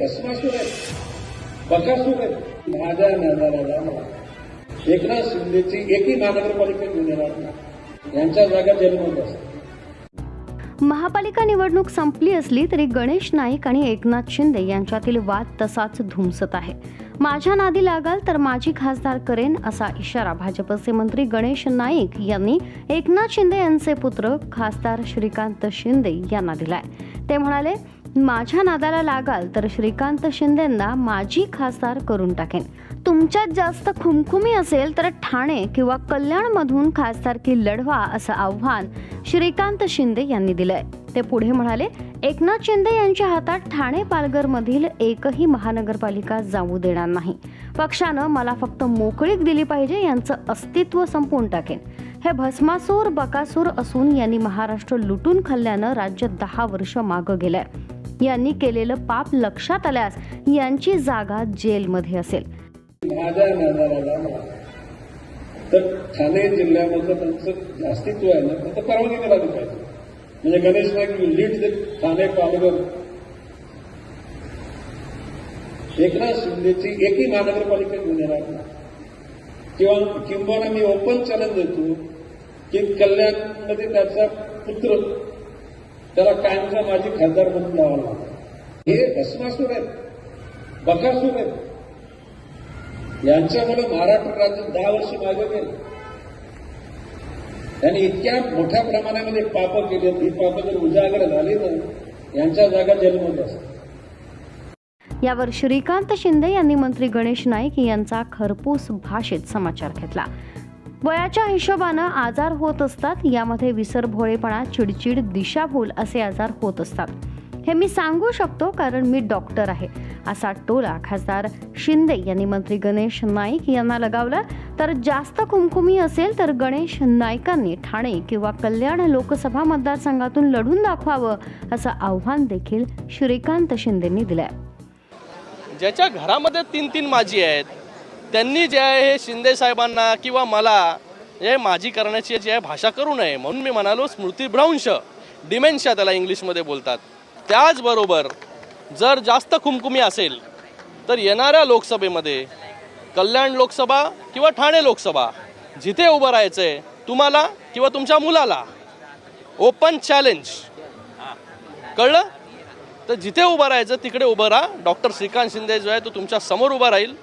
भस्मासूर आहेत, बकासूर आहेत. माझ्या नजराला एकनाथ शिंदेची एकही महानगरपालिका घेऊन येणार नाही. यांच्या जागा जन्मत असतात. महापालिका निवडणूक संपली असली तरी गणेश नाईक आणि एकनाथ शिंदे यांच्यातील वाद तसाच धुमसत आहे. माझ्या नादी लागाल तर माझी खासदार करेन असा इशारा भाजपचे मंत्री गणेश नाईक यांनी एकनाथ शिंदे यांचे पुत्र खासदार श्रीकांत शिंदे यांना दिलाय. ते म्हणाले, माझ्या नादाला लागाल तर श्रीकांत शिंदेंना माझी खासदार करून टाकेन. तुमच्यात जास्त खुमखुमी असेल तर ठाणे किंवा कल्याणमधून खासदारकी लढवा असं आव्हान श्रीकांत शिंदे यांनी दिलंय. ते पुढे म्हणाले, एकनाथ शिंदे यांच्या हातात ठाणे पालघरमधील एकही महानगरपालिका जाऊ देणार नाही. पक्षानं मला फक्त मोकळीक दिली पाहिजे, यांचं अस्तित्व संपवून टाकेन. हे भस्मासूर बकासूर असून यांनी महाराष्ट्र लुटून खाल्ल्यानं राज्य 10 वर्ष मागं गेलंय. यांनी केलेलं पाप लक्षात आल्यास यांची जागा जेलमध्ये असेल. माझ्या नजराला तर ठाणे जिल्ह्यामधलं त्यांचं अस्तित्व आहे ना, फक्त परवानगी मिळाली पाहिजे. म्हणजे गणेश नाईक लीड दे ठाणे पालघर. एकनाथ शिंदेची एकही महानगरपालिका घेऊन येणार नाही. किंवा मी ओपन चॅलेंज देतो की कल्याणमध्ये त्याचा पुत्र त्याला कायमचा माझी खासदार म्हणून लावावा लागला. हे भस्मासूर आहेत, बकासूर आहेत. यांच्यामुळे महाराष्ट्र राज्य 10 वर्ष मागे गेलं. त्यांनी इतक्या मोठ्या प्रमाणामध्ये पाप केली. ही पाप जर उजागर झाली ना, यांच्या जागा जन्मत असतात. यावर श्रीकांत शिंदे यांनी मंत्री गणेश नाईक यांचा खरपूस भाषेत समाचार घेतला. वयाच्या हिशोबानं आजार होत असतात. यामध्ये विसरभोळेपणा, चिडचिड, दिशाभूल असे आजार होत असतात. हे मी सांगू शकतो कारण मी डॉक्टर आहे, असा टोला खासदार शिंदे यांनी मंत्री गणेश नाईक यांना लगावला. तर जास्त खुमखुमी असेल तर गणेश नाईकांनी ठाणे किंवा कल्याण लोकसभा मतदारसंघातून लढून दाखवावं असं आव्हान देखील श्रीकांत शिंदेंनी दिलंय. ज्याच्या घरामध्ये 3-3 माजी आहेत, त्यांनी जे आहे हे शिंदे साहेबांना किंवा मला हे माजी करण्याची जी आहे भाषा करू नये, म्हणून मी म्हणालो स्मृतिभ्रंश, डिमेन्शिया त्याला इंग्लिशमध्ये बोलतात. त्याचबरोबर जर जास्त खुमखुमी असेल तर येणाऱ्या लोकसभेमध्ये कल्याण लोकसभा किंवा ठाणे लोकसभा जिथे उभं राहायचं आहे तुम्हाला किंवा तुमच्या मुलाला, ओपन चॅलेंज, कळलं? तर जिथे उभं राहायचं तिकडे उभं राहा. डॉक्टर श्रीकांत शिंदे जो आहे तो तुमच्या समोर उभा राहील.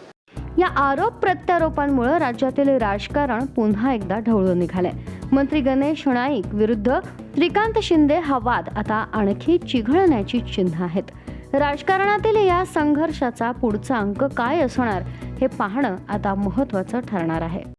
या आरोप प्रत्यारोपांमुळे राज्यातील राजकारण पुन्हा एकदा ढवळून निघालंय. मंत्री गणेश नाईक विरुद्ध श्रीकांत शिंदे हा वाद आता आणखी चिघळण्याची चिन्ह आहेत. राजकारणातील या संघर्षाचा पुढचा अंक काय असणार हे पाहणं आता महत्त्वाचं ठरणार आहे.